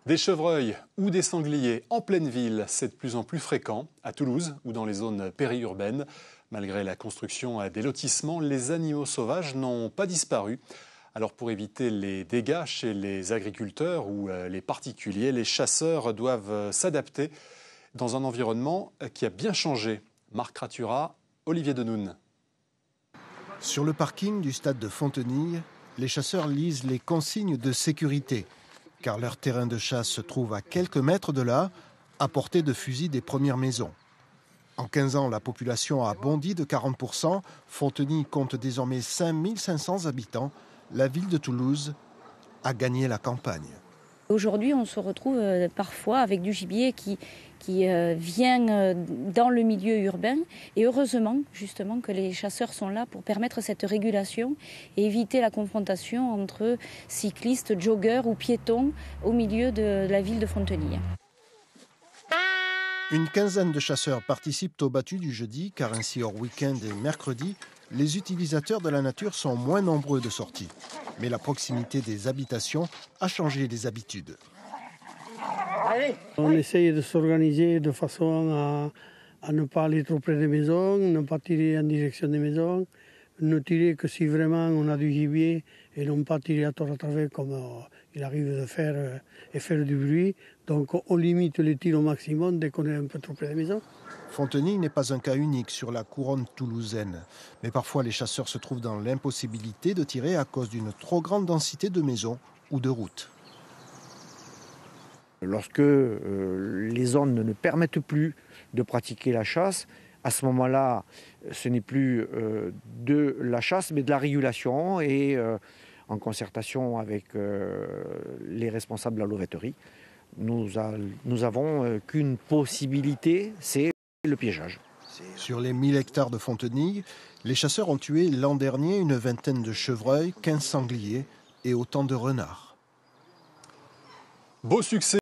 Des chevreuils ou des sangliers en pleine ville, c'est de plus en plus fréquent, à Toulouse ou dans les zones périurbaines. Malgré la construction des lotissements, les animaux sauvages n'ont pas disparu. Alors pour éviter les dégâts chez les agriculteurs ou les particuliers, les chasseurs doivent s'adapter dans un environnement qui a bien changé. Marc Ratura, Olivier Denoun. Sur le parking du stade de Fontenille, les chasseurs lisent les consignes de sécurité, car leur terrain de chasse se trouve à quelques mètres de là, à portée de fusil des premières maisons. En 15 ans, la population a bondi de 40%. Fontenille compte désormais 5500 habitants. La ville de Toulouse a gagné la campagne. Aujourd'hui, on se retrouve parfois avec du gibier qui vient dans le milieu urbain. Et heureusement, justement, que les chasseurs sont là pour permettre cette régulation et éviter la confrontation entre cyclistes, joggeurs ou piétons au milieu de la ville de Fontenille. Une quinzaine de chasseurs participent au battu du jeudi, car ainsi hors week-end et mercredi, les utilisateurs de la nature sont moins nombreux de sortie. Mais la proximité des habitations a changé les habitudes. On essaye de s'organiser de façon à ne pas aller trop près des maisons, ne pas tirer en direction des maisons, ne tirer que si vraiment on a du gibier et non pas tirer à tort à travers comme il arrive de faire et faire du bruit. Donc on limite les tirs au maximum dès qu'on est un peu trop près des maisons. Fontenille n'est pas un cas unique sur la couronne toulousaine. Mais parfois les chasseurs se trouvent dans l'impossibilité de tirer à cause d'une trop grande densité de maisons ou de routes. Lorsque les zones ne permettent plus de pratiquer la chasse, à ce moment-là, ce n'est plus de la chasse, mais de la régulation et en concertation avec les responsables de la loveterie, nous avons qu'une possibilité, c'est le piégeage. Sur les 1000 hectares de Fontenille, les chasseurs ont tué l'an dernier une vingtaine de chevreuils, 15 sangliers et autant de renards. Beau succès.